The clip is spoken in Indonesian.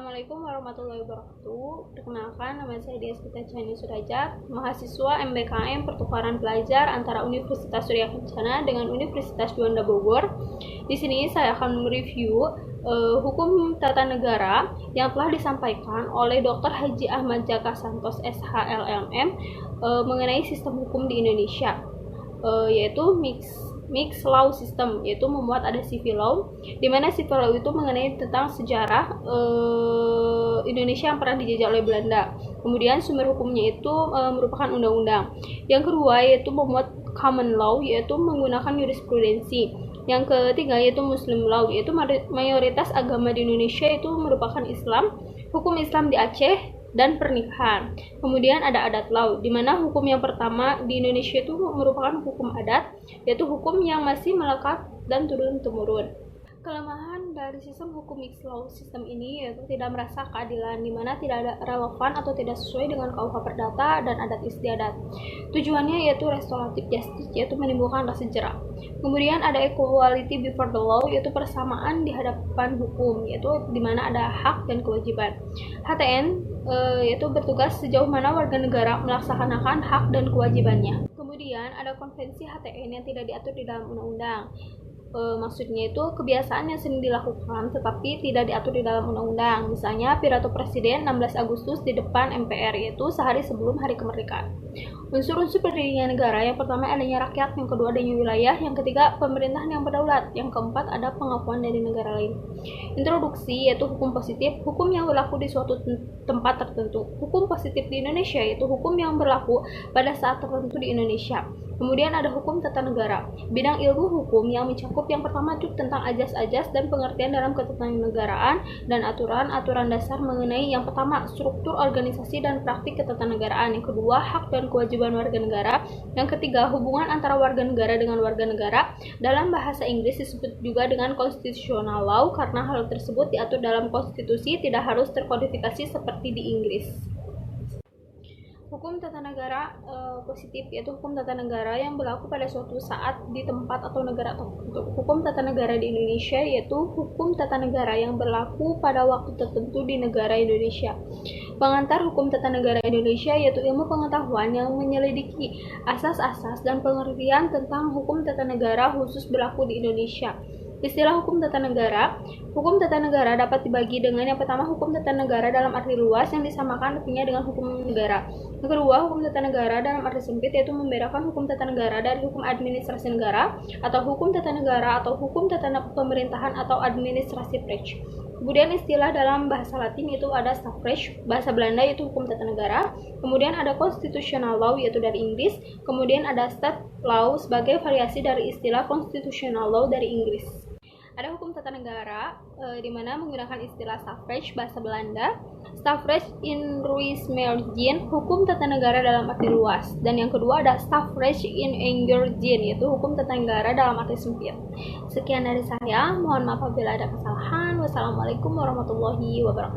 Assalamualaikum warahmatullahi wabarakatuh. Perkenalkan, nama saya Diaspita Chani Surajat, mahasiswa MBKM Pertukaran Pelajar antara Universitas Surya Kencana dengan Universitas Juanda Bogor. Di sini saya akan mereview hukum tata negara yang telah disampaikan oleh Dr. Haji Ahmad Jaka Santos SHLMM mengenai sistem hukum di Indonesia, yaitu mix law system, yaitu memuat ada civil law, di mana civil law itu mengenai tentang sejarah Indonesia yang pernah dijajah oleh Belanda. Kemudian sumber hukumnya itu merupakan undang-undang. Yang kedua yaitu memuat common law, yaitu menggunakan jurisprudensi. Yang ketiga yaitu Muslim law, yaitu mayoritas agama di Indonesia itu merupakan Islam, hukum Islam di Aceh, dan pernikahan. Kemudian ada adat law, di mana hukum yang pertama di Indonesia itu merupakan hukum adat, yaitu hukum yang masih melekat dan turun-temurun. Kelemahan dari sistem hukum mixed law sistem ini yaitu tidak merasa keadilan, di mana tidak ada relevan atau tidak sesuai dengan KUH Perdata dan adat istiadat. Tujuannya yaitu restoratif justice, yaitu menimbulkan rasa jerak. Kemudian ada equality before the law, yaitu persamaan di hadapan hukum, yaitu di mana ada hak dan kewajiban. HTN yaitu bertugas sejauh mana warga negara melaksanakan hak dan kewajibannya. Kemudian ada konvensi HTN yang tidak diatur di dalam undang-undang. Maksudnya itu kebiasaan yang sering dilakukan tetapi tidak diatur di dalam undang-undang. Misalnya pidato presiden 16 Agustus di depan MPR, yaitu sehari sebelum hari kemerdekaan. Unsur-unsur pendirian negara, yang pertama adanya rakyat, yang kedua adanya wilayah, yang ketiga pemerintahan yang berdaulat, yang keempat ada pengakuan dari negara lain. Introduksi yaitu hukum positif, hukum yang berlaku di suatu tempat tertentu. Hukum positif di Indonesia yaitu hukum yang berlaku pada saat tertentu di Indonesia. Kemudian ada hukum tata negara, bidang ilmu hukum yang mencakup yang pertama itu tentang ajas-ajas dan pengertian dalam ketatanegaraan dan aturan-aturan dasar mengenai yang pertama struktur organisasi dan praktik ketatanegaraan, yang kedua hak dan kewajiban warga negara, yang ketiga hubungan antara warga negara dengan warga negara. Dalam bahasa Inggris disebut juga dengan constitutional law karena hal tersebut diatur dalam konstitusi, tidak harus terkodifikasi seperti di Inggris. Hukum tata negara positif yaitu hukum tata negara yang berlaku pada suatu saat di tempat atau negara tertentu. Hukum tata negara di Indonesia yaitu hukum tata negara yang berlaku pada waktu tertentu di negara Indonesia. Pengantar hukum tata negara Indonesia yaitu ilmu pengetahuan yang menyelidiki asas-asas dan pengertian tentang hukum tata negara khusus berlaku di Indonesia. Istilah hukum tata negara dapat dibagi dengan yang pertama hukum tata negara dalam arti luas yang disamakan artinya dengan hukum negara. Yang kedua, hukum tata negara dalam arti sempit yaitu membedakan hukum tata negara dari hukum administrasi negara atau hukum tata negara atau hukum tata pemerintahan atau administrasi Recht. Kemudian istilah dalam bahasa Latin itu ada Strafrecht, bahasa Belanda yaitu hukum tata negara, kemudian ada constitutional law yaitu dari Inggris, kemudian ada state law sebagai variasi dari istilah constitutional law dari Inggris. Ada hukum tata negara di mana menggunakan istilah Strafrecht bahasa Belanda, Strafrecht in Ruijsmergeen, hukum tata negara dalam arti luas, dan yang kedua ada Strafrecht in Engergeen yaitu hukum tata negara dalam arti sempit. Sekian dari saya, mohon maaf apabila ada kesalahan. Wassalamualaikum warahmatullahi wabarakatuh.